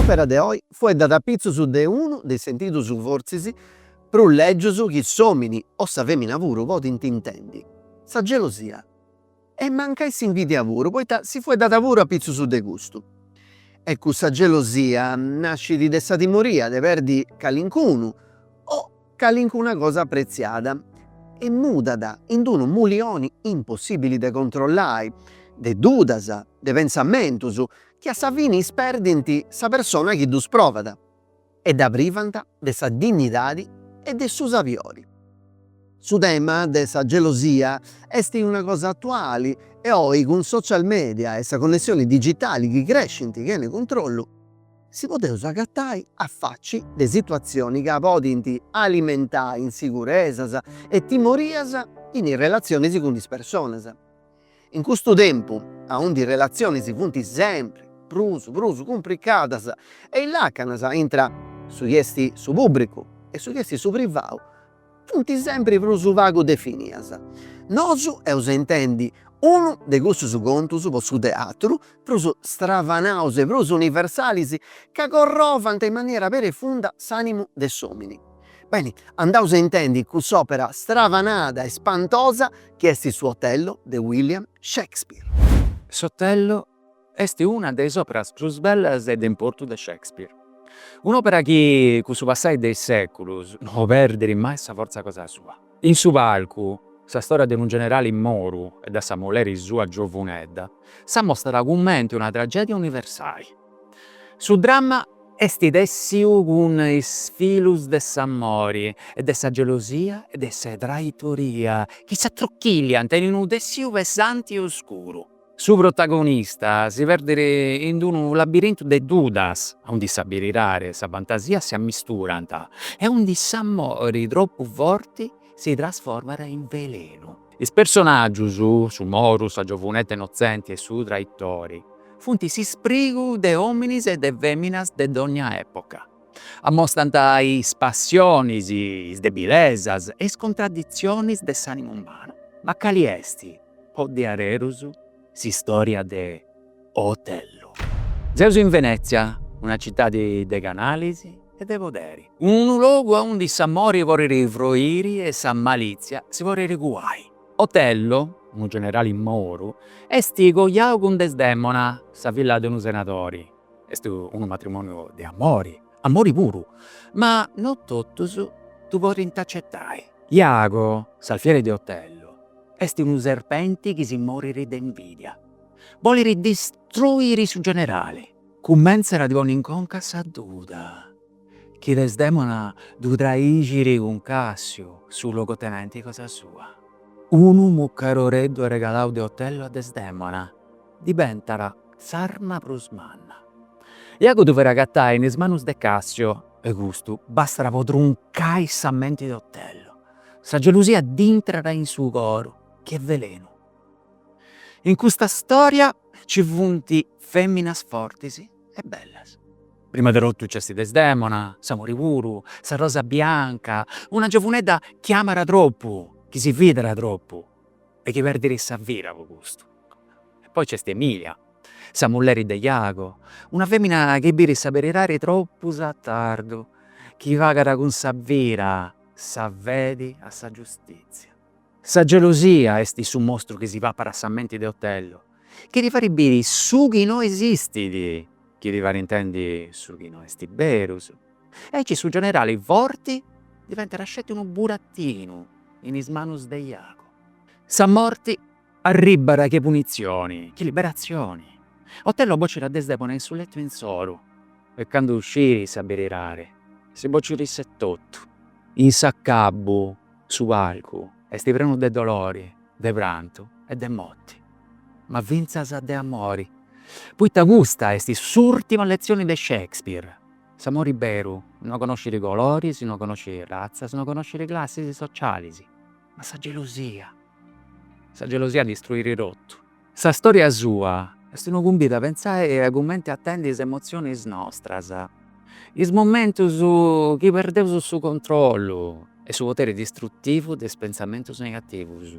S'opera de oi fueddat apitzus de unu dei sentidos fortzis prus leggius chi s'omini o sa femina puru podint intendi: sa gelosia. E mancai s'invidia puru, poita si fueddat puru apitzus de custu. E cussa gelosia nascit de sa timoria de perdi calincunu o calincuna cosa preziada e mudat in unu mulioni impossibili de controllare, de dudas, de pensamentus, chi a sa fine isperdint sa persona chi dus provat e da privant de sa dignidade e de su sabiori. Su tema de sa gelosia est una cosa attuali e oi cun social media e sa connessione digitali chi crescint chene controllu, si poteus agattai a facci de situazioni chi podint alimentai insiguresas e timorias in relazionis cun is personas. In custu tempu, a unde relazionis funt sempre prus cumplicadas e illacanas intra su chi est su pubblicu e su chi est su privadu, funt sempre prus vagu definidas. Nosu eus intendi unu de cussus contus pro su teatru, prus stravanaus e prus universalis, ca corrovant in maniera perifunda s'animu de s'omini. Bene, andaus a intendi cuss'opera stravanada e spantosa chi est su Otello de William Shakespeare. S'Otello est una de is operas prus bellas e d'importu de Shakespeare. Un'opera chi, cu su passare dei seculus, non perdere mai sa forza cosa sua. In su palcu, sa storia de un generale in moru e da sa moleri sua giovunedda, s'ammostra commente una tragedia universale. Su dramma est dessiu cun is filus de s'amori e de sa gelosia e de sa traitoria chi s'attrocchigliant in unu dessiu pesante e oscuru. Su protagonista si perdere in unu labirintu de dudas, onde s'abirirare sa fantasia si ammisturant e onde s'amori troppu forti si trasformara in velenu. Is personaggius, su moru, sa giovunetta innocenti e su traitori, funt s'isprigu de hominis e de feminas de d'ogna epoca. Ammostrant is passionis, is debilesas e is contraddizionis de s'animu umanu. Ma cali est, podiarerus, s'istoria de Otello. Zeus in Venezia, una città de canalisi e de poderi. Un luogo onde s'amori vorrere froiri e sa malizia si vorrere guai. Otello, un generale in moru, est cogliau cun Desdemona, sa filla de unu senatori. Est un matrimonio de amori puru, ma non totus tu vorrint accettai. Iago, s'alfiere de Otello, est unu serpenti chi si moriri de invidia. Voleri distruiri su generale. Cummenzara di ponni in conca sa duda. Chi Desdemona du traigiri cun Cassio, su locotenenti cosa sua. Unu muccaro reddu regalau de Otello a Desdemona. Diventara s'arma prus manna. Iago duvera gattai in is manus de Cassio e custu bastara po truncai sa mente de Otello. Sa gelosia d'intrara in su coro, che velenu. In custa storia ci funti femminas fortis e bellas. Prima de rottu c'esti Desdemona, s'amori puru, sa rosa bianca, una giovunedda chi amara troppu, chi si fidera troppu e chi perdere sa vira po custu. E poi c'esti Emilia, sa mulleri de Iago, una femmina che biri saberirare troppu sa tardu, chi vagara con sa vira, sa vedi a sa giustizia. Sa gelosia est su mostru che si va para sa mente de Otello, che ti fari biri su chi no esistidi, chi ti fari intendi su chi no esti berus. E ci su generali forti diventa rascetti unu burattinu in is manus de Iago. Sa morti arribara che punizioni, che liberazioni. Otello boccira Desdemona in su letto in soru, e quando usciri saberirare, si boccirisse tutto, in s'accabbu, su palcu, esti prenu de dolori, de prantu e de motti. Ma vinzas de amori. Puita gusta esti s'ultima lezione de Shakespeare. S'amori beru, non conosci i colori, si non conosci razza, si non conosci le classi sociali. Ma sa gelosia distruiri rottu. Sa storia sua est unu cumbide a pensare e a commenti attendi is emozionis nostras. Is momentus chi perdeus su controllu e su potere distruttivu des pensamentus negativus.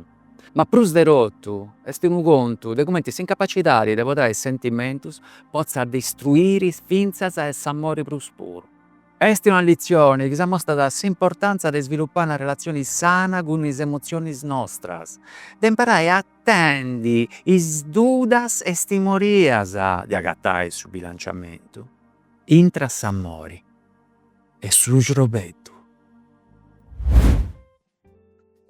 Ma prus de totu, est unu contu de comente s'incapacitadi de podare sentimentus pozza destruiri finzas a s'amore prus puru. Est una lezione chi sa mostrada s'importanza de sviluppare una relazione sana cun is emozionis nostras, de imparare a attendi is dudas e timorias de agattare su bilanciamentu intra s'amori e su srobettu.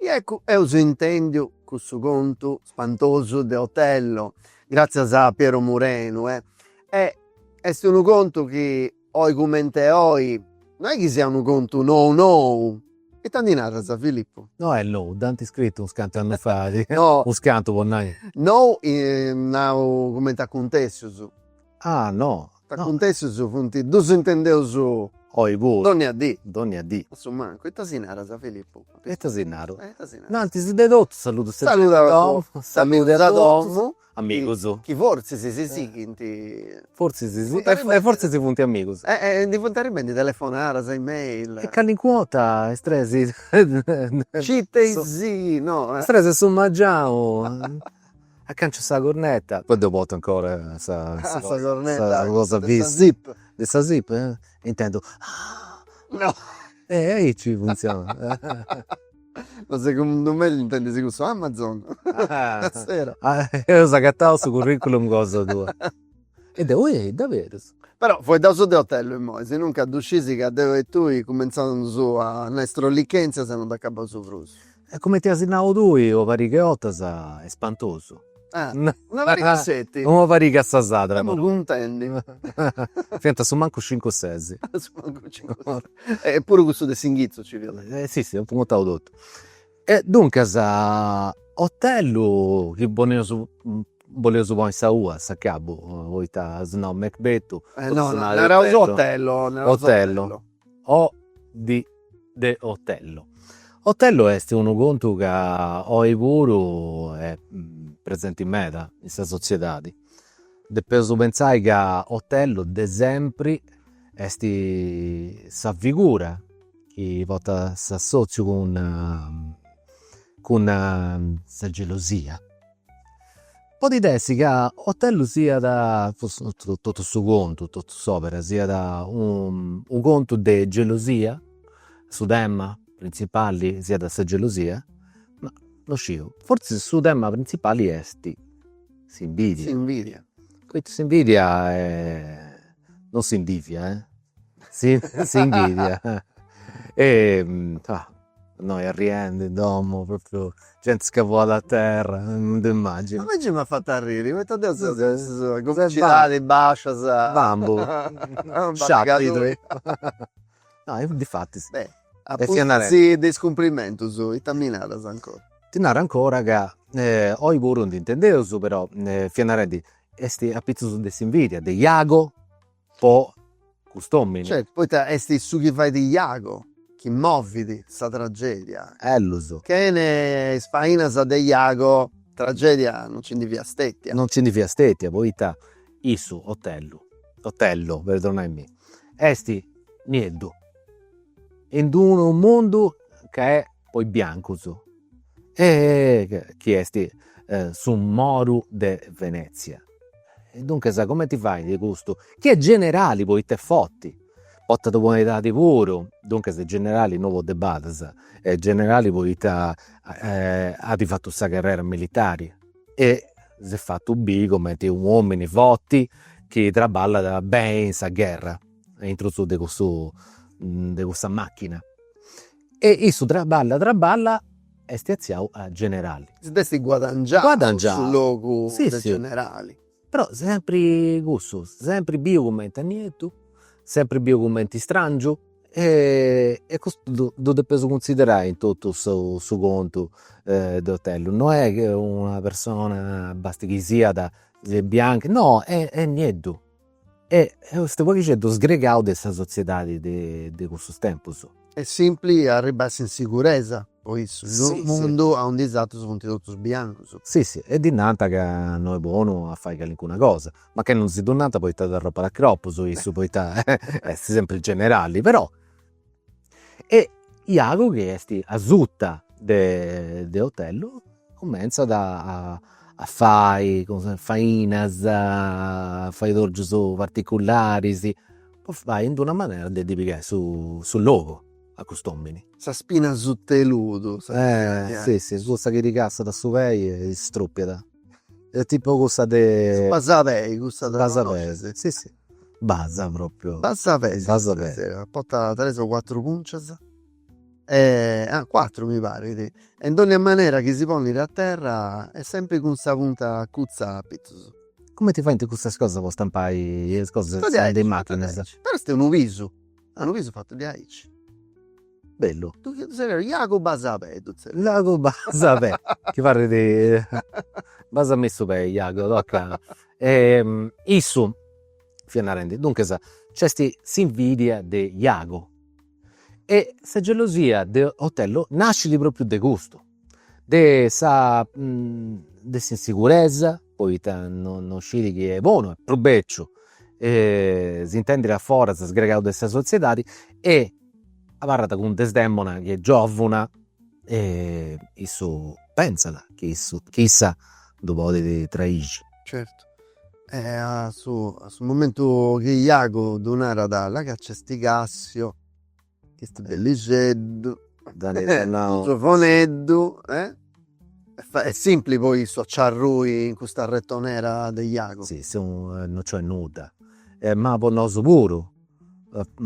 E ecco, eus intendio cussu contu spantosu de Otello, grazie a Piero Murenu. Est unu contu chi oi comente oi, non è che sia un conto nou. E tanti naras, Filippo? No, è no, Dante scritto un scanto anni fa. No, Un scanto con noi. nou nau come t'acontessius. Ah, no. T'acontessius funti dus intendeus Oi, pure. donni a di. Donni a di. Insomma, e tasi naras, Filippo? E tasinaro. Tasi naras. No, anzi, de tutto, saluto. Saluta da domo. Amigos. Chi forse si sighinti. Forse sì. Puntarebbe- E forse si punti amigos. Di puntare di telefonare, email. E calli in quota, stresi. Citte So- sì, no. Stresi su mangiamo. Accancio sta cornetta. Poi dopo ancora sa cornetta. cosa sta vista. zip. De sta zip, intendo. No. Aí ci funziona. Ma secondo me intendi su Amazon. Stasera. Io ho scattato su curriculum cosa tua. E devo, davvero. Però fuori da de hotel in mo, se non caducisi che devo e tu cominciano su a nostro licenzia se non da capo su frus. E come ti asinavo tu, o pariche otasa, è spantoso. Ah, una varicassetti. Una parica assasata. Siamo contenti. Fianta su manco 5 o 6. E pure questo de Singhizzo ci vede. Sì, ho puntato tutto. E dunque, hotello che volevo su poi sa ua, sa cabo, voi ta no Macbetto. No, era un hotello. O di de Otello. Otello è uno conto che oggi pure è presente in meta in questa società. De peso pensare che Otello de sempre è sa figura che vota s'associo con sa gelosia. Può dirsi che Otello sia da tutto su conto, tutto sopra, sia da un conto di gelosia su tema principali sia da sa gelosia, ma lo scio. Forse su tema principali è si invidia. Si invidia. Questo si invidia non si invidia, si invidia. E noi arriende, domo, proprio gente scavuata a terra, non ti immagini. Ma invece mi ha fatto arrivare, mi ha detto complicità di bascia, Bambo, sciacquito. No, difatti sì. Beh, fianare. appunto sì, di scomprimento su, i tamminadas ancora. Ti narro ancora che oggi pure non intendevo su, però fianare esti a pizzo su desinvidia, de Iago, po' customini. Certo, poi esti su chi fai di Iago, chi movvidi sta tragedia. L'uso. Che ne spainas de Iago, tragedia non ci divia stettia. Non ci divia stettia, poi ta isu, Otello, perdonami. Esti nieddu. In un mondo che è poi bianco su. E chi esti su Moru de Venezia. E dunque sa come ti fai di gusto? Chi è generali poi te fotti. Potta di buona età di puro, dunque se generali nuovo debates, generali poi ha di fatto sa carriera militare e si è fatto B come ti uomini fotti che traballa da bene in sa guerra entro su di questa macchina e isso traballa e stiaziao a generali. Si desti guadangiato sul logo sì, dei generali. Però sempre gusto, sempre bio come niente, sempre bio come strangio e questo deve peso considerare in tutto su conto di Otello. Non è che una persona basta che sia da bianca, no, è niente. E questo qua che c'è do sgregato della società di questo tempo. E simpli arribasse in sicurezza, poi il mondo ha un disastro su tutto bianco. Sì, è di nata che non è buono a fare alcuna cosa, ma che non si donata poi da roba da croppo, su poi è sempre generali, però. E Iago che è azutta de Otello, comincia a fare fainas, a fare torgios particolari, poi fai in una maniera di pigliare sul luogo a quest'uomini. Sa spina sutteludo. Sì, questa che ricassa da su vei e struppiata. È tipo questa de... Basavei, questa da Basavei, sì. Basa proprio. Basavei. Basavei. Porta 3 o 4 punches. 4 mi pare. Sì. E in ogni maniera che si pone a terra è sempre con sta punta cuzza a pizzo. Come ti fai in queste cose per stampare le cose delle macchine? Però questo è un viso. Un viso fatto di aici. Bello. Tu sei Iago Basavei. Iago Basavei. Che parli di... Basa messo per Iago, tocca. Isso, Fianarendi, dunque c'è si invidia di Iago. E se gelosia di Otello nasce proprio de gusto. De insicurezza, poi non scegli che è buono, è probeccio. Si intende la forza, sgregato della società e a parlata con desdemona che è giovana e isso pensala che isso chissà dopo di traigi. Certo. A su momento che Iago donara dalla caccia sti Cassio, che sto belliceddu, foneddu, è semplice poi sociarrui in questa rettonera di Iago. Sì, non c'è nulla. Ma per noi pure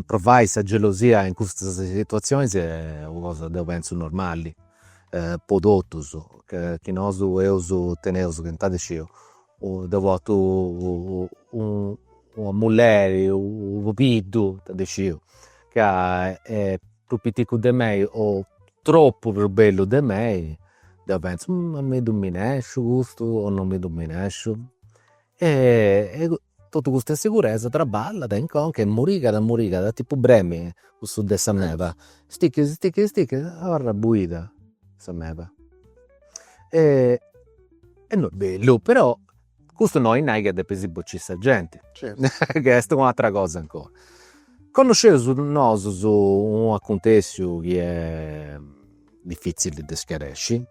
provare questa gelosia in queste situazioni è una cosa che penso normale. Prodottos che noi teniamo che non dicevo devoto una mulher un piddu dicevo che è più piccolo di me o troppo più bello di me devo pensare mi dominesco questo o non mi dominesco e tutta questa sicurezza traballa che morica da tipo bremi questo dessa neva sticchi ora buida meva. E non è bello, però questo noi non è che deve bocciare gente, Certo. che è un'altra cosa ancora. Conoscevo su un acontecchio che è difficile di schiarirci,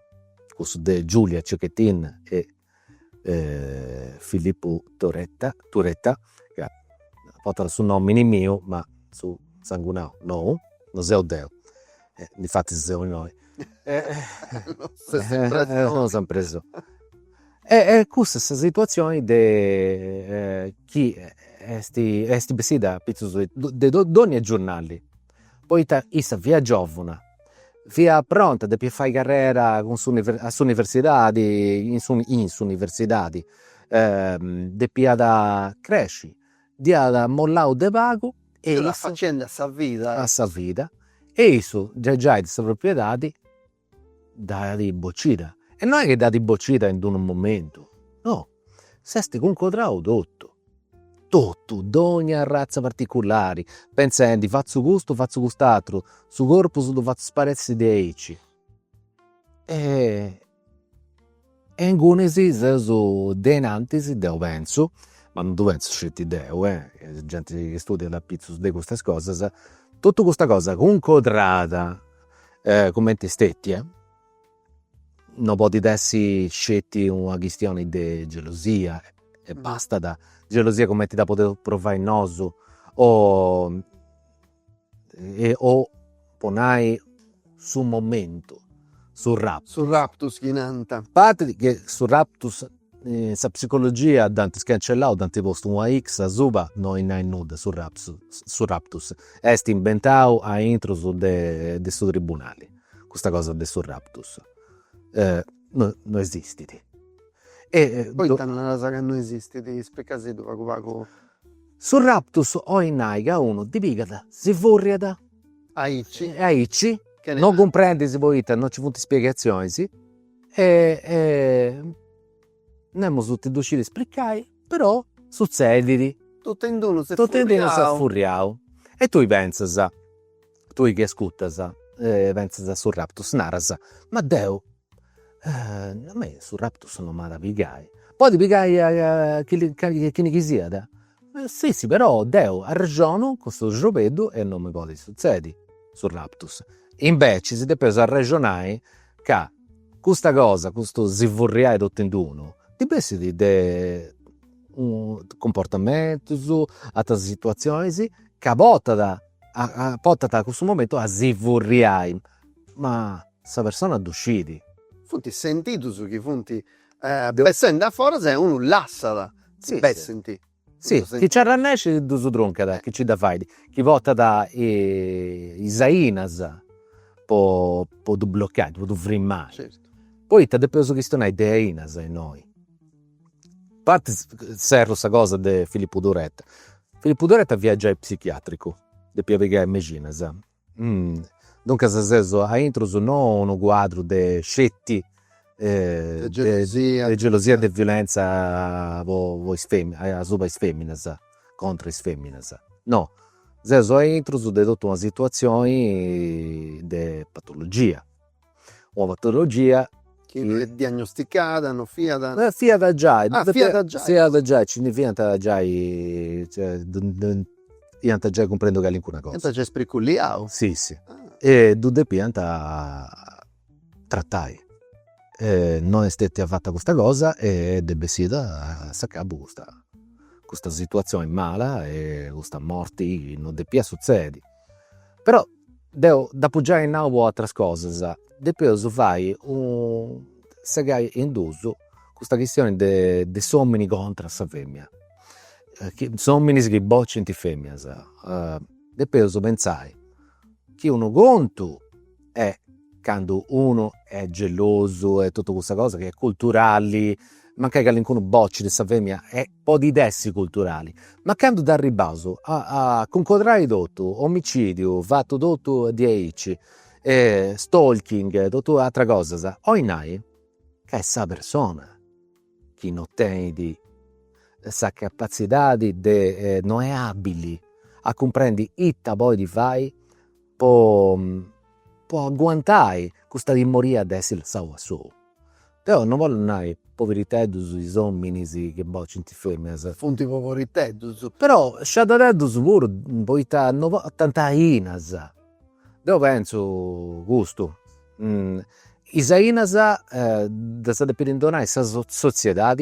questo di Giulia Cecchettin e Filippo Turetta, che porta il suo nome mio, ma su Sangunao, no, non sei Deo, infatti siamo noi. Non sono preso. E questa situazione di chi esti besida di ogni giornali. Poi issa via giovane, via pronta di fare carriera con università, in università, di da cresci, di da mollao de pago E la faccenda a sa vita. E isso già di questa proprietà da di boccita. E non è che da di boccita in un momento, no, sesti concodrato tutto, d'ogni razza particolare, pensando faccio quest'altro, su corpo su faccio sparezzi di eici. E in gunesi su denantis deo penso, ma non penso scetti deo, gente che studia la pizza di queste cose, tutta questa cosa concodrata come te stetti, non può essere scetti una questione di gelosia e basta da gelosia come ti da poter provare in noso o ponai sul momento sul raptus chinanta parte che sul raptus sa psicologia dante scancellato dante posto una x a suba noi non nuda sul raptus è inventato a intro su de suo tribunale questa cosa del sul raptus non esiste. E poi una cosa che non esiste, di speccare dove sul raptus o in naiga uno di pigata si vorriada aici non comprendi se voi non ci sono spiegazioni e non abbiamo tutti riusciti a spiegare però succede tutto in uno si furriao e tu pensi tu che ascolti pensi sul raptus naras ma Deo a me sul raptus non mi da pigliare poi ti pigliare chi ne sia sì però Deo ha ragione con questo giovedì e non mi può succedere sul raptus invece si deve ragionare che questa cosa, questo zivurriare tutto in uno, dipende di comportamenti, altre situazioni che portano a questo momento a zivurriare, ma questa persona è uscita. Funti sentito su chi funti essendo da fuori se uno lassala. Sì, Beh, sì. senti. Sì, chi ci arrannesce du su tronca, chi ci da fai, chi vota da Isainas, può bloccare, può frimmare. Certo. Poi ti depeso che sono ideinas in noi. A parte serro questa cosa di Filippo Duretta. Filippo Duretta viaggia in psichiatrico, di piavega Meginas. Dunque, se seso a intro su non un quadro di scetti, De gelosia. di gelosia e di violenza a suba is femminas, contro is femminas. No, seso a intro su di tutta una situazione di patologia. Una patologia Che è diagnosticata, non fiata. Fia da già, Fia da già. significa da già, cioè, io già comprendo che è una cosa. Senza c'è spriculiao. Sì, sì. Ah, E tu pianta trattai. Non è stata fatta questa cosa e deve essere a capo questa situazione mala e questa morte non deve succedere. Però devo da appoggiare in altre cose. Depois fai segai induso questa questione de somini contro sa femmina. Somini che bocciano di femmina. Depois pensai che uno conto è quando uno è geloso e tutta questa cosa che è culturali, ma che qualcuno bocci di sa femmina è un po' di dessi culturali. Ma quando da ribaso a concodrare tutto, omicidio, fatto tutto di aici, stalking, tutte altre cose, oinai che è sa persona che non tiene sa capacità di non è abili a comprendere itta poi di fai può agguantare questa dimoria di essere sau a su. Però non voglio nai poverità sui uomini che bocciano di femmine. funti poverità. Però sciadadeddu pure poi 80 inas. Io penso gusto. Isainas da sta dependere sa società,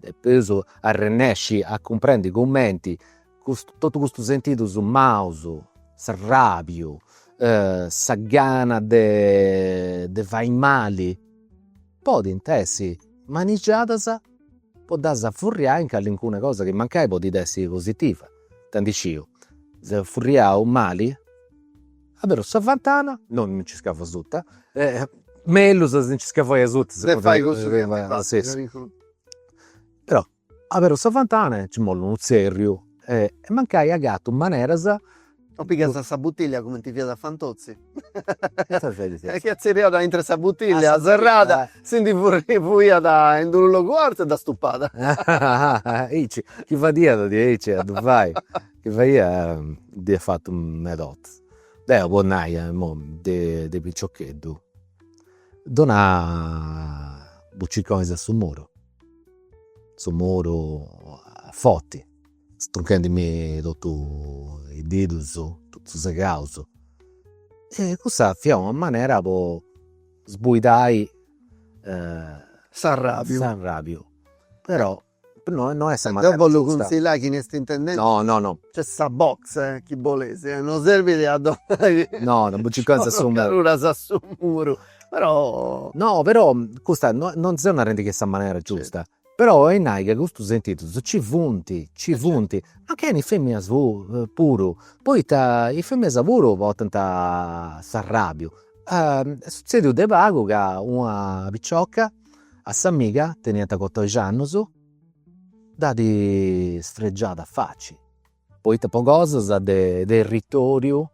depeso a rennesci a comprendere i commenti, tutto questo sentito su mauso, s'arrabio, sa gana de fai mali, poi intessi mangiatas può darsi a furriare in alcune cose che mancai può essere positiva. Tanticio, se furriao mali, avvero sa vantana, non ci scava tutta, meglio se non ci scava tutta. Se fai così, sì. Però, avvero sa vantana, ci mollo un serio, e mancai a gatto maneras. Non picca sta bottiglia come ti fia da Fantozzi. Che Che zerriò da entra sta bottiglia serrata, senti furia da indurlo quarto e da stupata. Chi fa dietro di Eici, tu fai? Che fai di fatto un medot. Deo bonaia, de piccioccheddu. Dona bucciconi su muro. Su muro forti. Struncandimi tutto i didus, tutto segauso. E questa fia una maniera per sbuidare s'arrabio. Però non è sta maniera. Io voglio consigliare chi ne sta intendendo. No. C'è sta box, chi volesse, non serve di addobbare. No, non bucciconi su muro. Allora su muro. Però No, però questa non è una rendi che sta maniera giusta. Però è che questo sentito ci vunti, anche in femmina puro, poi i femmina puro portano s'arrabio. Succede de vago che una picciocca a s'amica, teniente 14 anni, da di sfregiata a facci. Poi po' cose del territorio,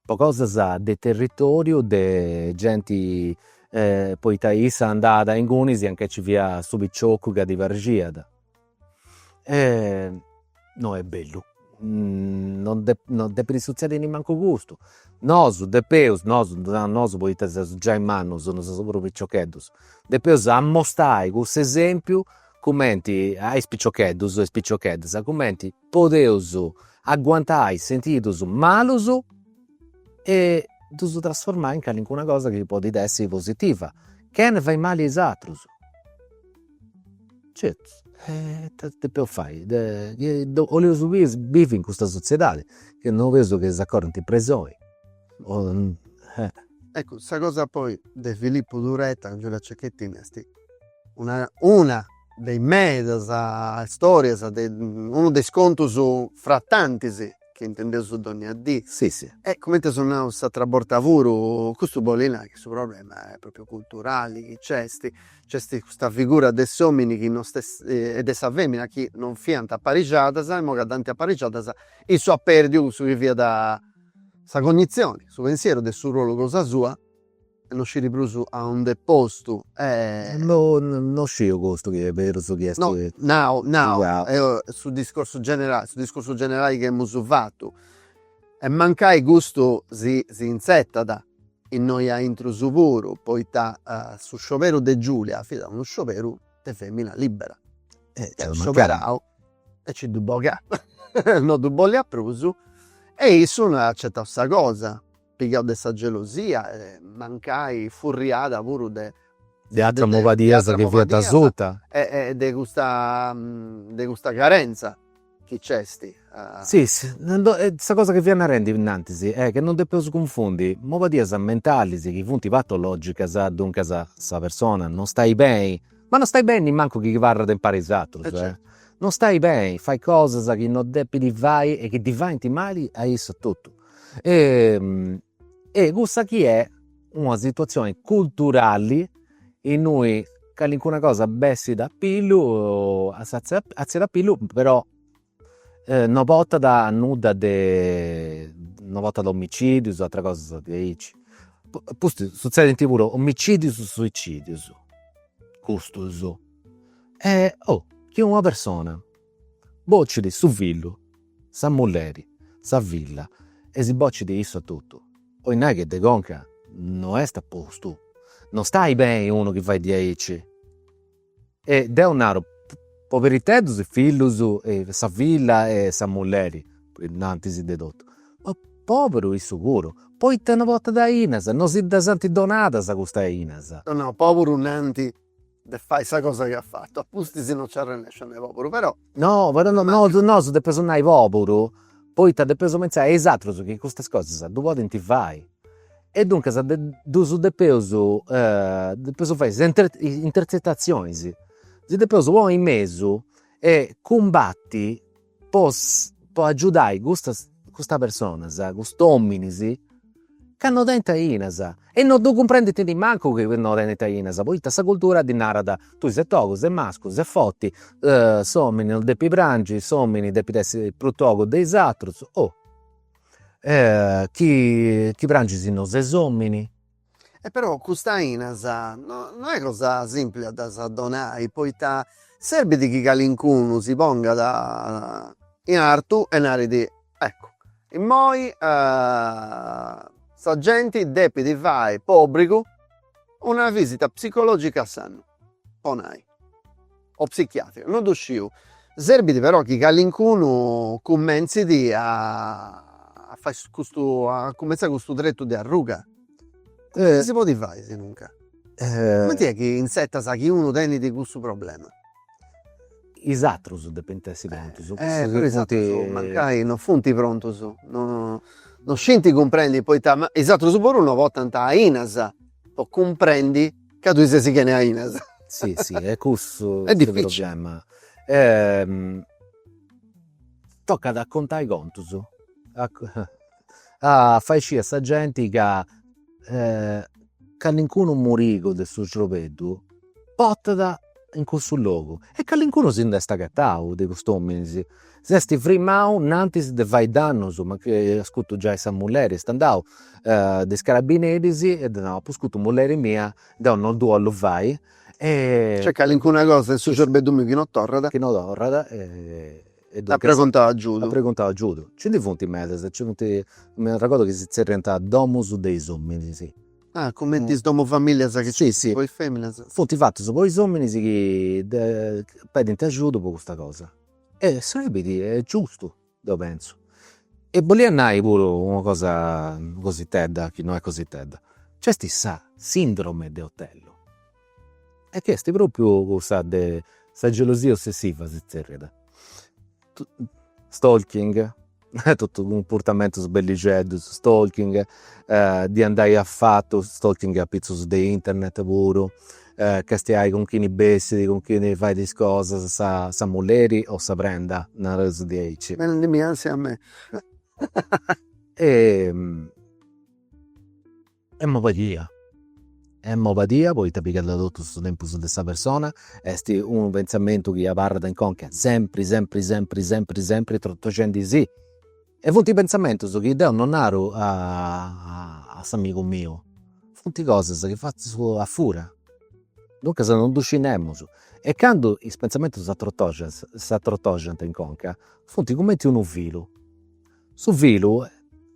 po' cose del territorio de gente. Poi Thaisa è andata in Gunisi anche ci via su picciocco che di Vargiada. No, è bello. Non deve succedere neanche gusto. Nosu, depeus, nosu poi già in mano, sono solo piccioccheddus. Depeus a mostrare questo esempio, commenti ai piccioccheddus e piccioccheddas, commenti podeus agguantare sentitus malus e tu trasformare in una cosa che può essere positiva, che ne fai male ai altri. Certo, te può fare. Volevo subire, vivi in questa società che non vedo che si accorgono i presoi. Ecco, questa cosa poi di Filippo Duretta, Giulia Cecchettin, una dei medas storie, uno dei scontos fra tanti che intendevo su Donni a D. Sì, sì. E come te sono stato a Bortavuro, questo bolina che il suo problema è proprio culturale, che c'è questa figura dei uomini che non e della femmina che non fianta apparigiata, e mo che dante apparigiata, il suo apperdio su che via da sa cognizione, su pensiero del suo ruolo cosa sua, e non ci riprusu a un deposto. Non scio questo che è vero, so chiesto. No, Wow. sul discorso generale che abbiamo fatto. E mancai gusto si insetta da in noi a intrusu puro, poi su sciopero de Giulia, affida uno sciopero de femmina libera. Scioperao e ci dubboga. No dubbolli a prusu e io non accettato questa cosa. Pigliato di questa gelosia, mancai furriata pure di altra movadiasa che via da sotto. E di questa carenza che c'è Sì, questa cosa che viene a rendere innanzi è che non devo confondi movadiasa mentali che funti patologica dunque questa persona non stai bene, ma non stai bene manco che varra da imparare esatto, certo. Non stai bene, fai cose che non devi fare e che diventi male a isso tutto. E questa chi è una situazione culturale in noi che alcuna cosa bessi da pillu, azzi da pillu, però non vota da nuda non vota da omicidios o altre cose di Pusti succede in pure omicidios o suicidios. Custos. Chi una persona bocci su villo, sa mulleri, sa villa e si bocci di isso tutto. O non è che de gonca non è sta posto. Non stai bene uno che fa 10. E de un naro poverità si figlio e sa villa e sa mulleri, innanzi si dedotto. Ma povero è sicuro. Poi te una volta da Inasa, non si da santi donata sa questa Inasa. No, povero nanti de fai sa cosa che ha fatto. Appusti se non c'è relazione povero, però. No, se de personai povero, poi te de peso pensare esatto che queste cose sa, due volte ti fai. E dunque sa su de peso fai intercettazioni. Se de peso vuoi in mezzo e combatti può aiutare questa persona, questo uomini, che hanno dentro Inasa. E non tu comprendi di manco che non dentro Inasa. Poi questa cultura di narada, tu sei togo, sei masco, sei fotti, somini non depi brangi, somini depi essere protogo dei altri. Chi brangi si non sei somini. E però questa Inasa non è cosa semplice da donare, poi serve di chi calincuno si ponga in artu e nari di ecco. E poi sa gente depi fare pubblico una visita psicologica a sanno, ponai, o psichiatrica, non usciu. Serve però chi calincuno commenzi a fare a cominciare questo dritto di arruga. Come si può fare se nunca? Come ti è che in setta sa chi uno tiene di questo problema? Isatrus dipende si conto. Mancai non funti pronto su. Non scinti comprendi poi ma Isatrus pure una volta a Inasa. Poi comprendi che tu sei che ne ha Inasa. Sì, è questo è difficile. Problema. Tocca ad raccontare i conti a fare scia sta gente che nessuno morigo del suo giovedù porta in questo luogo e che nessuno si resta cattao di quest'uomo se sti frimau nanti de fai danno ma che ascolto già i samulleri standau dei carabinieri e no puscuto mulleri mia da un duo lo vai e c'è che alcuna cosa il suo cervello che non torna ha preguntato giudo. Ci di funti mezzo, mi ricordo che si è orientato domus dei uomini, sì. Come ti domo famiglia sa che sì. Poi femmina. Funti fatto su poi uomini che pedono aiuto per questa cosa. E sarebbe è giusto, io penso. E voglio andare pure una cosa così tedda, che non è così tedda. C'è sta sindrome di Otello. E che sti proprio questa gelosia ossessiva, si zerreda. Stalking, tutto un comportamento sbelligedo, stalking, di andare a fatto, stalking a pizzo di internet pure, che stai con chi ne bessi, con chi ne fai discorsi, sa molleri o sa prenda, una cosa di ecce. Dimmi ansia a me. E emopatia. Emopatia, poi ti pigliare tutto questo tempo su questa persona, e sti un pensamento che parla in conca sempre, trottocenti sì. E funti pensamento su che io non ero a amico mio. Funti cose che faccio a fura. Dunque se non usciniamo su. E quando i pensamenti si attrottocenti in conca, funti come un filo. Su filo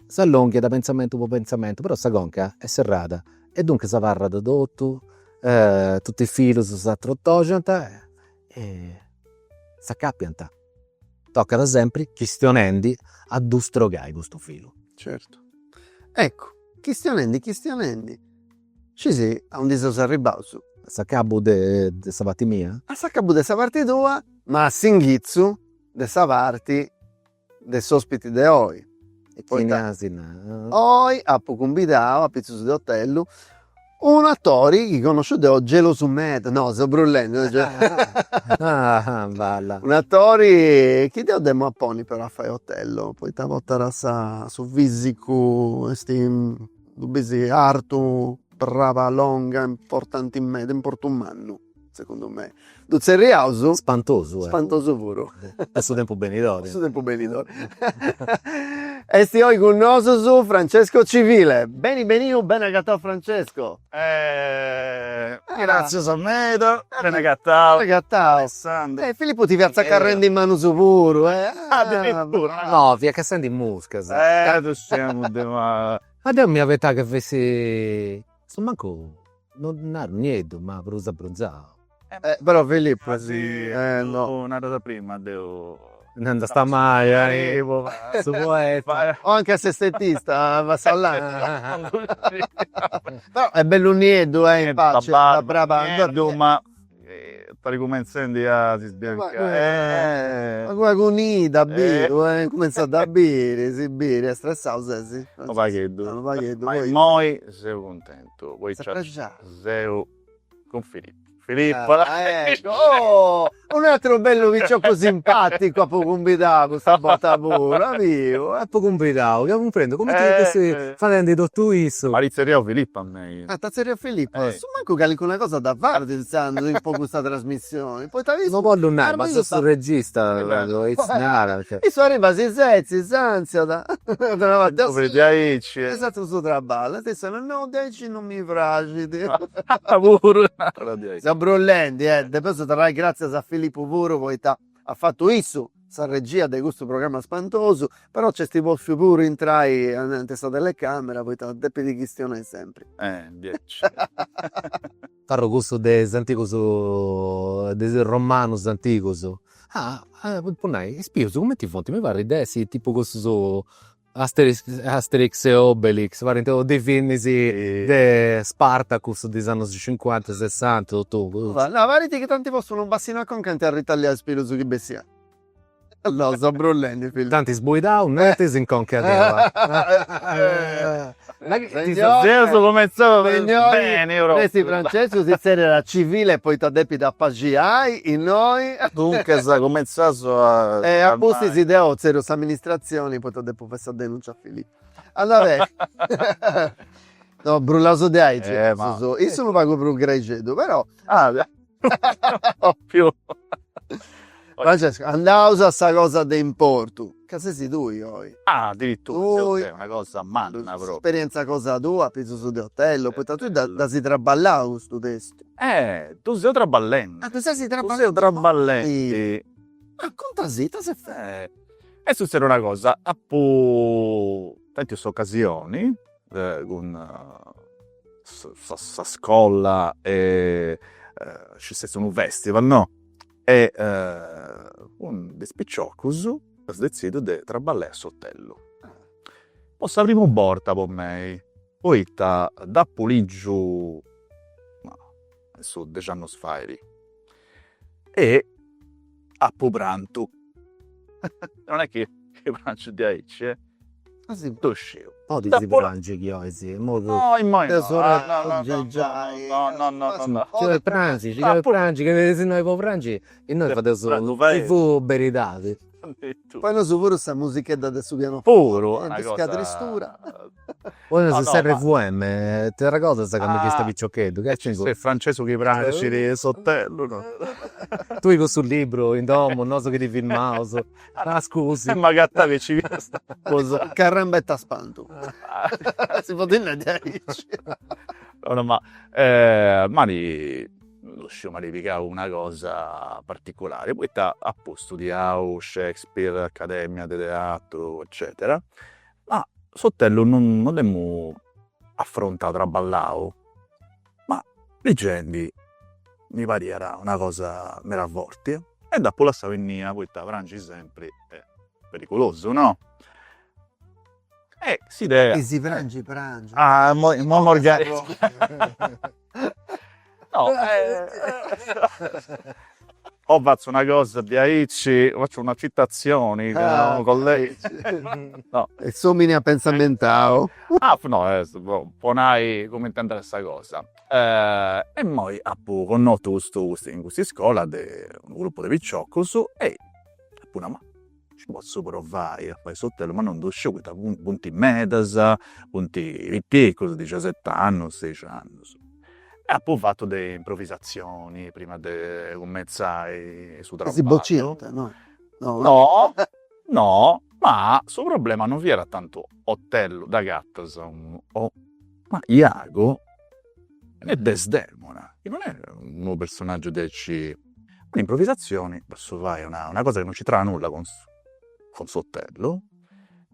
si allunga da pensamento per pensamento, però sta conca è serrata. E dunque si parla da tutto, tutti i fili si attrottocenti e si accappianta. Tocca da sempre, questionando, a strogare questo filo. Certo. Ecco, questionendi. Ci sei a un discorso arrivato su. S'accabo de sa parte mia? A s'accabu de sa parte tua, ma a singhizzu de sa parte de s'ospiti de oi. E Poi chi ne da- ha sin- Oi appo convidau a pizzus de hotellu un attore che conosciuto è Geloso Med, no, sto brullendo. Balla. Un attore che ti demo a poni per a fare hotello, poi ti vottare su fisico, dubesi arto, brava, longa, importante in me, importa un manno, secondo me. Tu sei riauso? Spantoso, Spantoso puro. Adesso tempo benidore. Questo tempo benidore. E sti oggi con noi su Francesco Civile. Benvenuto, ben agattato Francesco. Grazie Sammedo, bene gattao. Agattato. Alessandro. Filippo ti piazza carrendo in mano su puro, Addirittura. No, via che senti in musca. Tu siamo de ma... Ma Dio mi aveva che avessi... Sono manco... Non ero niente, ma per usare bronzato. Però Filippo, Quasi no. una data prima devo... Non sta mai, Arrivo, su poeta. O anche assistentista, va salando. Però è bello niedo, in pace. La brava. ma pari come incendi si sbianca. Ma guarda con i da bere, cominciato a bere, si bere, è stressato, sì. Lo paghetto. Lo paghetto, Ma poi- moi sei contento. Poi Sempre c'è già. Zeo con Filippo. Filippo, Ecco. Oh, un altro bello vicciocco simpatico a poco convidato, questa botta pura, vivo. È poco complicato, che comprendo. Come Eh, ti stai facendo i dottuisso? Marizzeria o Filippo a me. Tazzeria Filippo, Eh. su manco che una cosa da fare pensando in po' questa trasmissione. Poi t'ha visto? Non voglio un Ah, ma io sono sta- regista, bello. lo iznara. Cioè. E sono arriva si sezzi, sanzia da una volta. Dove ti aici? Esatto, su traballo. Adesso no, deci non mi fragi. Pure. Siamo brollenti, Depois darai grazie a Filippo Puro, poi ha fatto isso, sa regia di questo programma spantoso, però c'è sti wolfi pure entrai in testa delle camere, poi t'ha detto di questione sempre. 10. Parlo questo de antico de romano antico. Ponai, spioso come ti fonti? Mi pare idea sì, tipo questo Asterix e Obelix, parente dei film de Spartacus degli anni 50, 60, tutto. No, guardate che tanti possono bassino a concante a ritagliare spiro su chi bessia. No, sto brollendo, figlio. Tanti sbuidau, netti si inconcadeva. Zeo cominciava bene, Questi Francesco si era civile e poi ti ha detto da pagiai, in noi. Dunque sa cominciato a... E a posti si deo zero amministrazioni, poi ti ho detto questa denuncia a Filippo. Allora, no, brullaso di aici. ma- Io sono pago per un gregedo, però. più. Francesco, andavo a sta cosa di importo. Che sei tu io? Addirittura, Ui. è una cosa manna proprio. Esperienza cosa tua, penso su di hotel, poi tu da si traballavo questo testo. Tu sei traballente. Tu sei Tu sei traballando? traballente. Racconta zita se fai. E succede una cosa, a tante occasioni, con sa scolla e ci sono un festival, no? E un despicciocus ha deciso di traballare a sottello. Poi la prima volta per me, poi da Puliggio su 10 anni sfairi. E a pranto. Non è che pranzo di aici, Ah, sì. Dosceo. Oh, ti Da si pola- prangi che ho, sì. Mo tu- No, in mai no. Tesoro, No. Ci vuoi pranzi, ci vuoi pranzi, che se noi può pranzi, e noi fate solo Lo fai- ci fu beridate. Poi non so pure sta musichetta adesso piano Puro, forte, una pesca cosa... tristura. Poi No, se no, sei ma- RVM, te la cosa sta quando Ah, ti sta picciochetto, che c'è Se Francesco che pranzi di sottello, no? tu hai questo libro in domo, non so che ti filmavo, ah scusi. Ma gattavi ci viene sta cosa. Carrambetta spanto. Si può dire No, ma Mari lo show magnifica una cosa particolare. Poi ha studiato Shakespeare, Accademia di Teatro, eccetera. Ma Sottello non l'abbiamo affrontato, traballato. Ma leggendi mi pare era una cosa meravigliosa. E dopo la Savennia, poi frangi sempre è pericoloso, no? Si idea. E si prangi. Ah, mo organizzo. No, ho fatto una cosa di Aici, faccio una citazione con lei. No. E somini a pensamentao. No, ponai come intendere questa cosa. E poi appunto conosco in questa scuola un gruppo di picciocchi e appunto ma ci posso provare a fare sottello, ma non do questa punti medas, punti piccoli, 17 anni, 16 anni. E poi ho fatto delle improvvisazioni prima di cominciare su Si traballo. bocciata, no? No, ma il suo problema non vi era tanto Otello da Gattas, ma Iago e Desdemona, che non è un nuovo personaggio del C. Le improvvisazioni, adesso vai, è una cosa che non ci trova nulla con Sottello,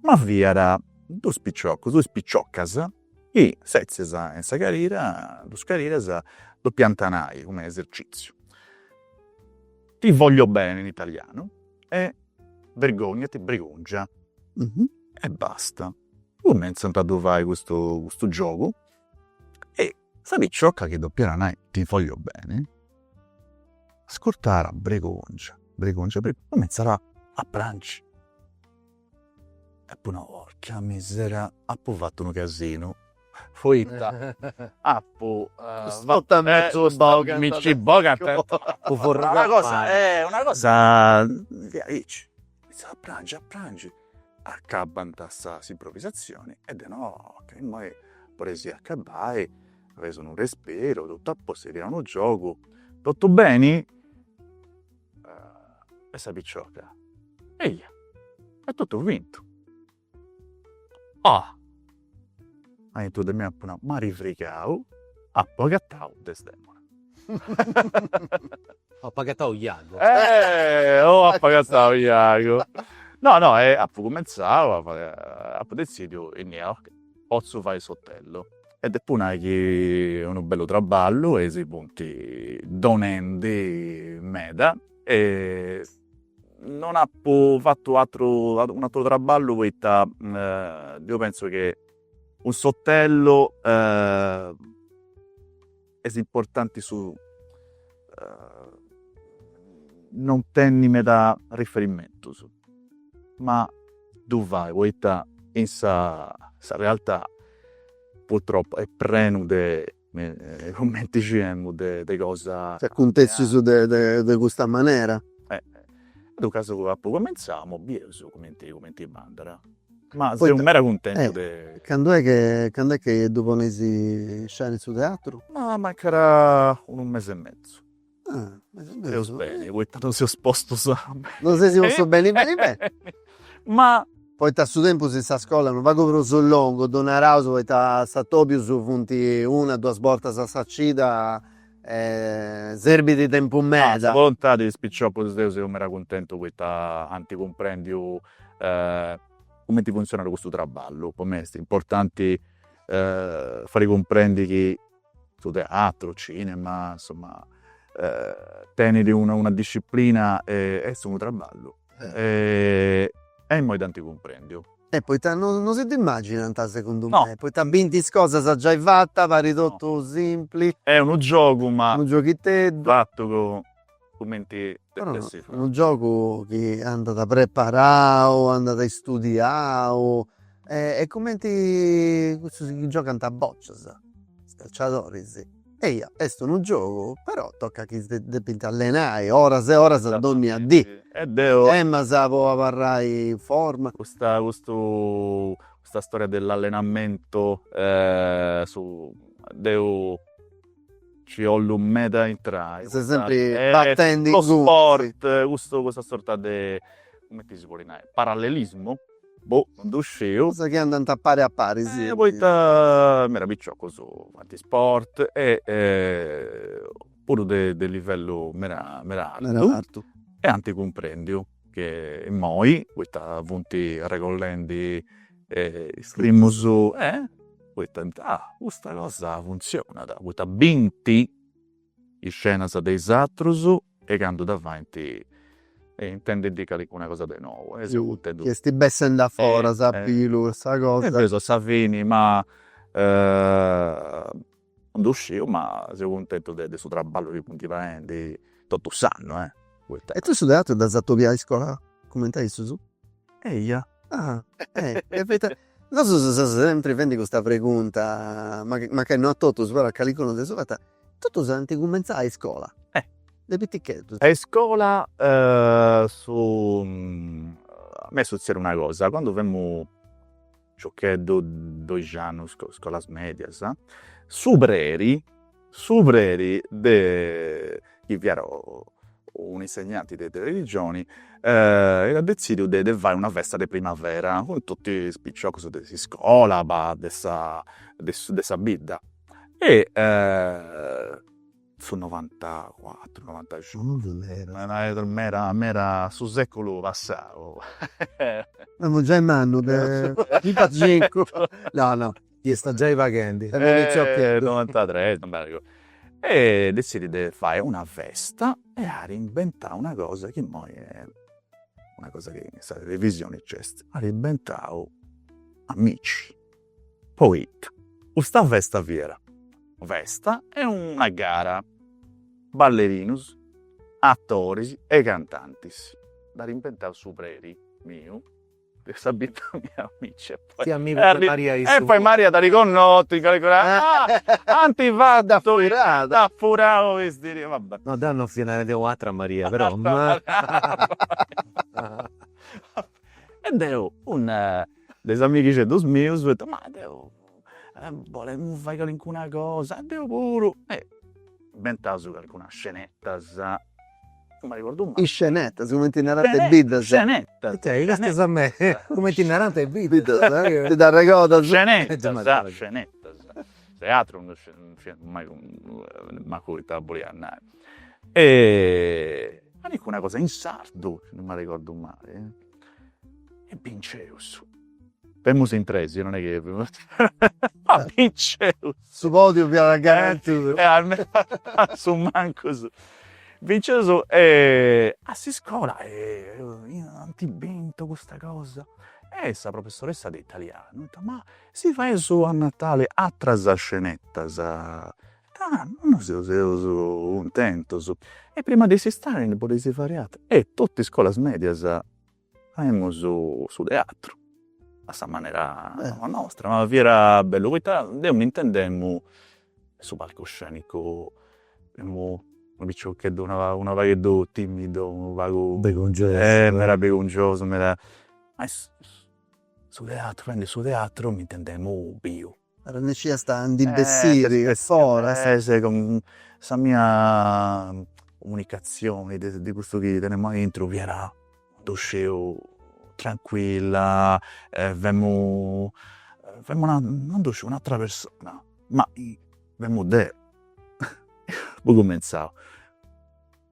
ma vi era due spicciocas, e seziesa in sa carriera, due carriere, lo piantanai come esercizio. Ti voglio bene in italiano e vergognati, brigungia. Mhm. E basta. Comincia a fare questo gioco e sa picciocca che doppiera ti voglio bene. Ascoltare brigungia, comincia a pranci. E poi una porca misera, ha poi fatto un casino. Foitta, mi ci boga, una cosa, inizia a prangi, accabbano questa improvvisazione ed no, che noi presi a accabbare, preso un respiro, tutto a posto, era un gioco, tutto bene? E sa picciocca, eia, è tutto vinto. Hai tu da me appena ma rifricao, a pagattao Desdemona. Ho pagato Iago. Ho pagattao Iago. No, a cominciavo a decidio e ne posso fare sottello. Ed è poi che un bello traballo e si punti donende meda e non ha fatto un altro traballo poiché io penso che un sottello è importante su non tennime da riferimento su. Ma tu vai, poiché in sa realtà purtroppo è pieno di commenti di cose. Se contesti su di questa maniera. In caso cominciamo, bieso commenti mandara. Ma Poi sei un mera contento Quando è che dopo mesi sceni su teatro? Ma mancherà un mese e mezzo. Io Se bene, poi tanto si è sposto non sei se posso bene. Ma Poi a suo tempo se sta a scuola non va come so lungo, dona rauso, poi sta topio su funti una, due sborta sa saccida, serbi di tempo la mezza. volontà di spiccioppo di Deus, io mi era contento che anti comprendio come ti funziona questo traballo. Per me è importante fare comprendi che su teatro, cinema, insomma, tenere una disciplina è un traballo. E mo tanti comprendio. E poi non si ti immagina, secondo No. me. Poi ti 20 cose sa già fatta, va ridotto simpli, È uno gioco, ma un giochetto. fatto con commenti Però depressivi. è un gioco che è andato preparato, è andato studiato. E commenti questo si gioca a boccia, sa. Calciatori, sì. E io, questo è un gioco, però tocca che devi allenare, ora se dormi a D. E devo Ma sa può parrai in forma. questa storia dell'allenamento devo ci ho un meta in trai. Sei sempre battendo lo in gunzi. sport, questa sorta di come ti si può dire? Parallelismo? Boh, non uscivo. Cosa che andano a pari, sì. Poi mi era picciocco su tanti sport pure del livello mera alto. E anche comprendio che noi, questa punti regolendi esprimus, questa cosa funziona, questa binti in scena dei satrus e quando davanti intende dire una cosa di nuovo. Che sti bessen da fuori, sappi lui, questa E cosa. preso Savini, ma non uscivo, ma sono contento del suo lavoro di punti valenti, tutto sanno, E tu studiato da Zattovia a scuola? Come stai su? Eia. Ah, non so se sempre prendi questa pregunta, ma che non a tutto, spero a calicono di sovata. Tutto santi cominciare a scuola. Le pitichetto. A scuola, a me succede una cosa, quando vemmo giocando 2 anni scuola media, subreri chi era un insegnante di religioni, era deciso di fare una festa di primavera con tutti i spicciocchi di scuola, dessa bidda. E su 94, 95. Era sul secolo passato. Abbiamo già in mano, di Pacenco. No. Gli sta già i vaghendi. 93, non me ricordo. E decidi di fare una festa e a reinventare una cosa che poi è una cosa che in questa televisione c'è. Ha reinventato amici. Poi, questa festa vera. Festa è una gara. Ballerinos, attori e cantanti. Da reinventare supreri mio. Questa vita mia amici. E poi, Ti amico per Maria e poi Maria da riconosci, antifatto, da furato, vabbè. No, danno finale di 4 a Maria, però. E devo un dei amici c'è dos miei, ho detto, ma devo volevo fare alcuna cosa, devo pure. Inventato alcuna scenetta, non mi ricordo mai. In scenetta, come ti narrate bidda. Scenetta. Cioè, questo a me, come ti narrate il video. Ti dà regoda. Scenetta. Teatro, non mai ma con taboli a nave. E ma dico una cosa in sardo, non mi ricordo mai. E Vinceus. Famous in 3, non è che ma Vinceus. Su podio via la garanzia. Almeno su manco su. Vincenzo a scuola io non ti invento questa cosa. E essa professoressa di italiano ha detto, ma si fa su a Natale altra scenetta, non si contento. E prima di si stare ne potessi fare e tutte scuole medie abbiamo su teatro. A questa maniera nostra, ma era bello. Noi intendemmo su palcoscenico, abbiamo una vaga timido, un vago Begongioso. era begongioso, ma su teatro mi intendemmo bio. La necessità sta di bessiri, che fora. Con questa mia comunicazione di questo che teniamo dentro, vi era uscito tranquilla, vemmo non uscito un'altra persona, ma vemmo de. Poi cominciavo.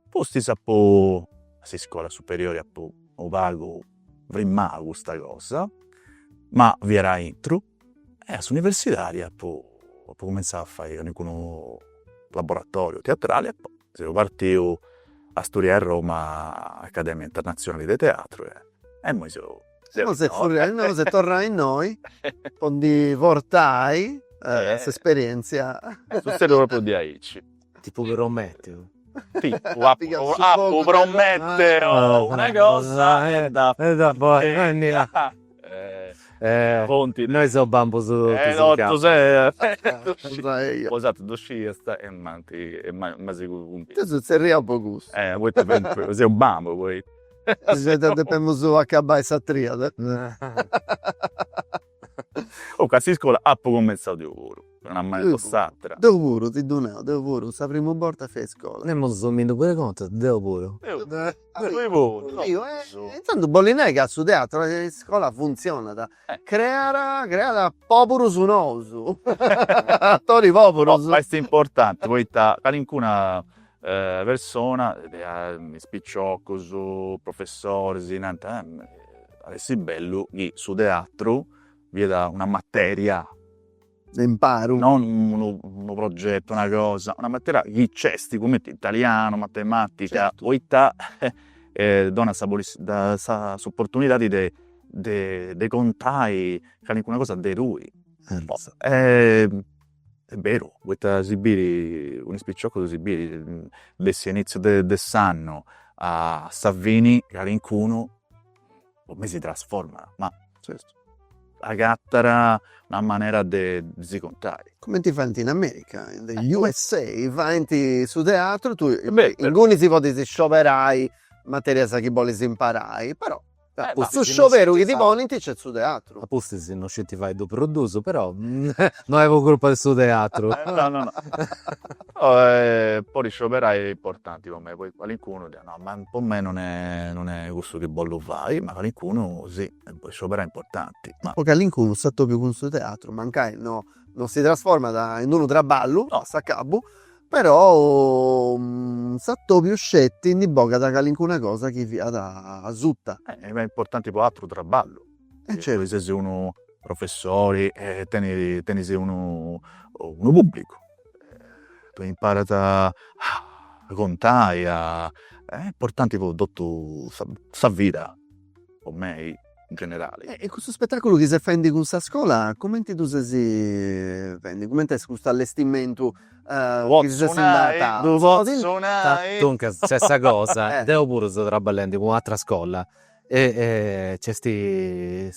Posti sappo a scuola superiore a o vago prima questa cosa, ma vi era intro e all'universitaria poi cominciavo a fare un laboratorio teatrale e poi sono partito a studiare a Roma Accademia Internazionale di Teatro e poi sono No se torna in noi, con di vortai, questa esperienza. Succede proprio di aici. Tipo che rometti. Sì, Pigliamo su Appo poco, promette una cosa da Conti. Noi siamo bambo su No, tu sei Sai io. Esatto, do sciesta e manti e ma sei un Tu sei un po' gusto. voi te sei un bambo voi. Se dobbiamo su accabai sta triade. O quasi scuola appo cominciato di lavoro. Non ha mai passata. Devo ti donavo, devo sa prima volta fai scuola. Noi non sono pure conto, devo pure. Io, intanto Bollinè che a su teatro la scuola funziona da creare popolo su nosu. Attori popolo su. Questo è importante, poi qualcuna persona, spicciocco su professore, adesso è bello che su teatro vi da una materia, Imparo. non un progetto, una cosa, una materia che c'è, come italiano, matematica, Certo. poi dona questa opportunità di contare qualcuna cosa di lui. È vero, questa Sibiri, un spicciocco di Sibiri, dall'inizio dell'anno a Savini, qualcuno, come si trasforma, ma Certo. la gattara una maniera di si contare. Come ti fanno in America, negli USA, vanti su teatro, tu Beh, in alcuni si potete scioperai, materia sa che vuole imparai, però ma su se sciopero non che si ti fa- poni c'è su teatro. A posto se non ci ti fai do produso, però non avevo colpa del suo teatro. No. Poi scioperai importanti per me, poi qualcuno dice no, ma per me non è questo che bollo fai, ma qualcuno sì, poi scioperai importanti. Ma Poi all'incuno sta più con su teatro, mancai no, non si trasforma in uno traballo, No. sta a capo, però sta più scetti in boga da qualcuna cosa che via da zutta. è importante per altro traballo. Certo. Se sei uno professore, tenisi uno pubblico. Tu impari a contare, è importante per tutto sa vita, per me in generale. E questo spettacolo che si fendi con questa scuola, come ti tu si fendi? Come ti è questo allestimento che si è andata? Dunque, stessa cosa, Eh. devo pure sto traballando con un'altra scuola e c'è sti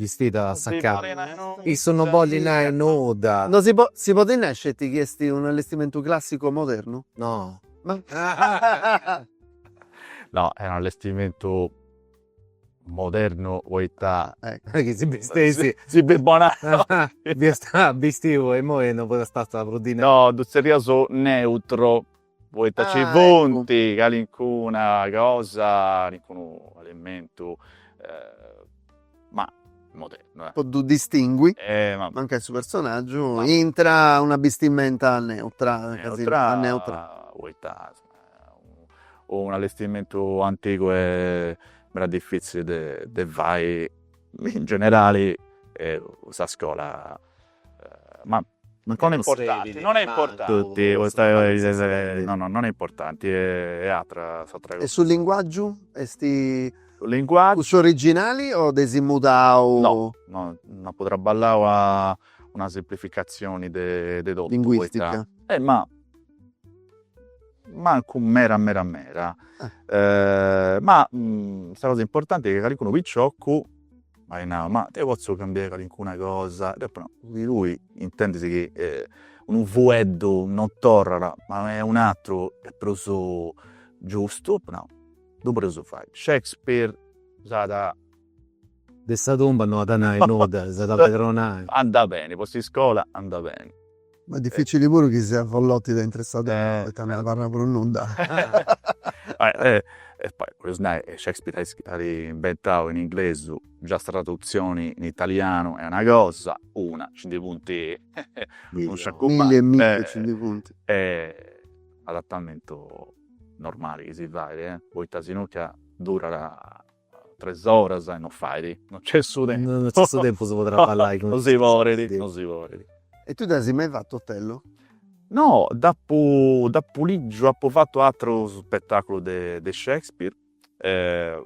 sfida a saccare. E sono bollinai nuda. Non si può nascere ti chiesti un allestimento classico moderno? No. Ma... No, è un allestimento moderno, oità. Che si bestesi. Si buona. Vestivo e mo non può stare sta proteina. No, tu sei so neutro. Vuoi ci Ah, punti, qualcuna cosa, qualcun alimento, ma moderno. Un po' tu distingui, Ma manca il suo personaggio, Ma- entra una vestimenta neutra, neutra, o un allestimento antico era difficile de vai in generale questa scuola ma non è importante, non è importante. Tutti, no, non è importante, è altra E sul linguaggio? Esti linguaggio. Cus originali o desimudao? No, non potrà ballare a una semplificazione de tutto. Linguistica. Ma manco mera. Ma questa cosa importante è che qualcuno picciocco ma te posso cambiare qualcuna cosa? Di lui intendesi che un vuedo non torna, ma è un altro è preso giusto, no, dopo preso fai. Shakespeare usata De sta tomba no da nai nuda, da pedronai. anda bene, posti scuola anda bene. Ma è difficile pure che sia follotti dentro questa e me la parla pure nuda. E poi, Shakespeare ha inventato in inglese, già traduzioni in italiano è una cosa, ci dei punti, non c'è come. 1000 punti. È adattamento normale che si fa, poi Tasinucchia dura 3 ore e non fai, non c'è su tempo. Non c'è su tempo si potrà parlare. Non si vuole. E tu hai mai fatto Otello? No, dopo Ligio ho fatto altro spettacolo di Shakespeare,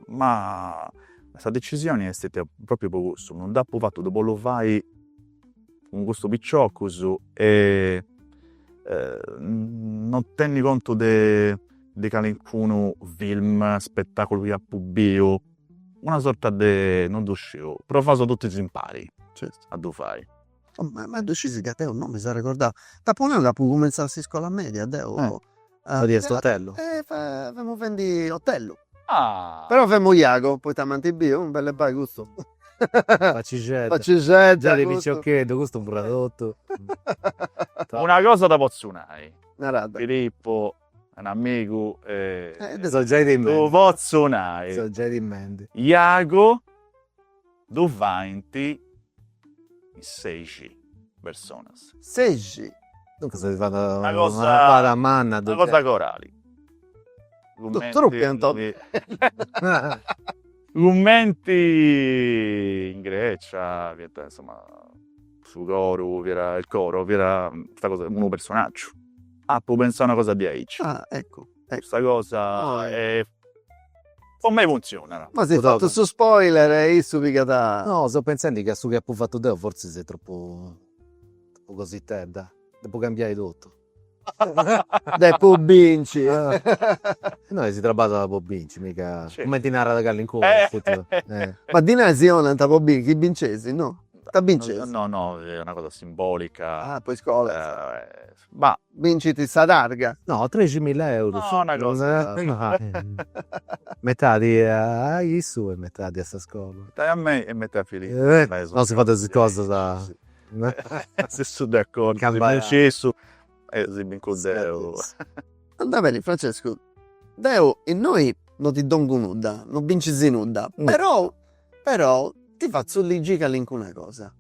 ma questa decisione è stata proprio per questo, non dà fatto dopo lo fai con questo picciocco e non tieni conto di qualcuno film, spettacolo che ha pubblicato, una sorta di, non d'uscito, però fa tutti gli impari Certo. a do fai. Oh, ma decisi che Deo non mi sa ricordare. Dopo noi dopo cominciare a scuola media, Deo. Lo di Otello. Famo vendi Otello. Ah, Però famo Iago, poi t'amanti bio, un bel bai gusto. Facicetta. Facicetta. Già di gusto. picciochetto, questo è un prodotto. una cosa da pozzunai. Una rada. Filippo, un amico, Sono già in tu mente. pozzunai. Sono già in mente. Iago, tu vanti 16 persone. Seggi. Dunque se vado Una cosa- vado a manna. Una cosa corali. Troppi, Antonio. Commenti in Grecia, insomma, su coro, il coro, questa cosa, uno personaggio. Può pensare una cosa di Aici. Ah, ecco. Questa cosa Oh, è... Per me funziona. No? Ma sei Può fatto su spoiler e io su picata. No, sto pensando che su che ha fatto Deo forse sei troppo così tedda. Devo cambiare tutto. Dai, poi vinci. Noi si tratta da Bobinci, mica Sì. come Tinara da Gallincourt. Ma di nazione, chi vincesi, no? Sta vincesi. No, è una cosa simbolica. Ah, poi scuola. Ma Vinciti sta targa. No, 13.000 euro. No, una cosa. Metà di Isu e metà di questa scuola. dai a me e metti a Filippo. No, si fa queste cose da... Se sono d'accordo, se Cambiare. non c'è su, si vinco Deo. Andà bene, Francesco. Deo, e noi non ti dongo nulla, non vinci nulla. Però, ti faccio ligica una cosa.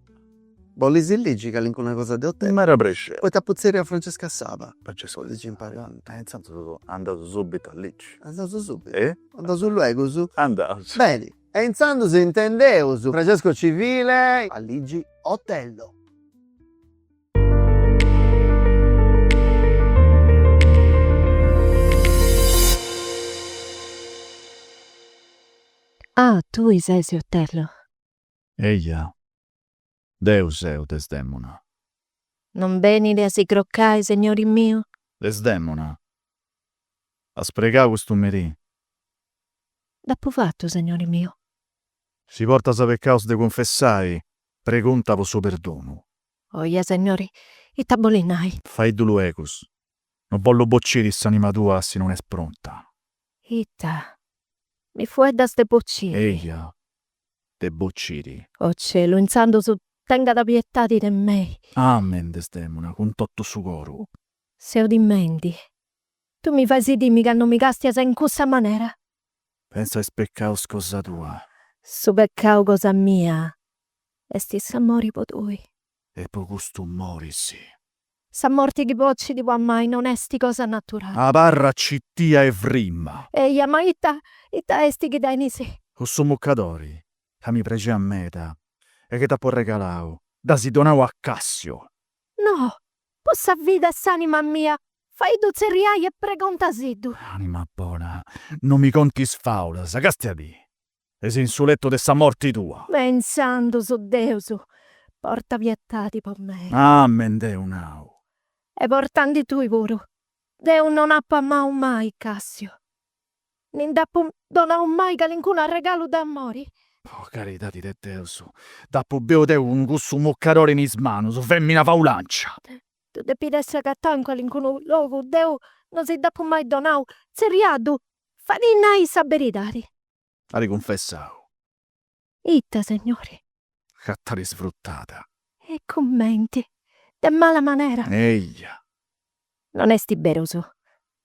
Volisi ligica una cosa di hotel. Ma era presce. Poi ti appuzzeri a Francesca Saba. Francesco, Poi dici impari. intanto sono andato subito a Lecce. Andato subito. Eh? Andato sul luogo su. Andato. Bene. E intanto si intendeu su Francesco Civile a Ligi Otello. Ah, tu sei Otello. Eia. Deus eu, Desdemona. Non venire a si croccare, signori mio? Desdemona. A sprecare questo merì. Dappo fatto, signori mio. Si porta a per causa de confessai. Pregunta po suo perdono. Oia, signori, i tabolinai. Fai du luegos. Non voglio boccire s'anima tua se non è pronta. Ita, mi fuori da ste boccini. Eia. Te bocciri. Oh cielo, insando su, tenga da pietà di me. Amen, Desdemona, con tutto su coro. Se o dimenti. Tu mi fai sì dimmi che non mi castia se in questa maniera. Pensa a speccao scosa tua. Su peccao cosa mia. E sti s'ammori potui. E po gusto morisi. S'ammorti chi bocci di mai non esti cosa naturale. A barra cittia e vrimma. Eia, ma ita esti che dai nisi. O so muccadori. Che mi prege a meta. E che t'appo regalao. Da si donao a Cassio. No, possa vita s'anima mia. Fai dozzeriai e pregonta siddu. Anima buona. Non mi conti sfaula, sagasti a di. E sei in suletto de sta morti tua. Pensando su Deusu. Porta piettati per me. Amen, Deunau. E portandi tu pure. Deu non appa mai, Cassio. Nindappo donau mai che l'incuna regalo d'amori. Oh, carità di te, Deusu. Dappo beo te un gusto muccadore in ismano, su femmina faulancia. Tu devi essere cattò in quell'incuno luogo. Deu non si dappo mai donau. Seriadu. Fadinai saberidari. La riconfessao. Itta, signori. Cattari sfruttata. E commenti. De mala maniera. Eia. Non esti beroso.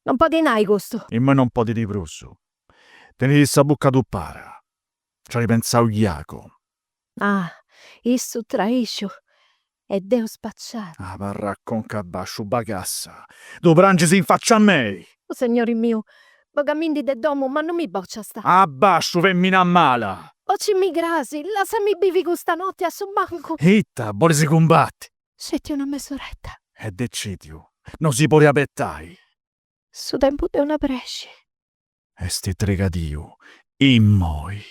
Non può dinai gusto. In me non poti di prusso. Teni sta bucca tu para. Ci ripensao Iaco. Ah, isso traiscio. E Deo spacciato. Ah, parrà con cabascio bagassa. Tu prangisi in faccia a me. Oh, signori mio, bogamindi de domo, ma non mi boccia sta. Abbascio, femmina mala. Occi mi grasi, lasciami bivi questa notte a su banco. Itta, volesi combatti. Scetti una mesoretta. E decidio. Non si può riapettai. Su tempo de una brescia. E sti tregadio. Immoi.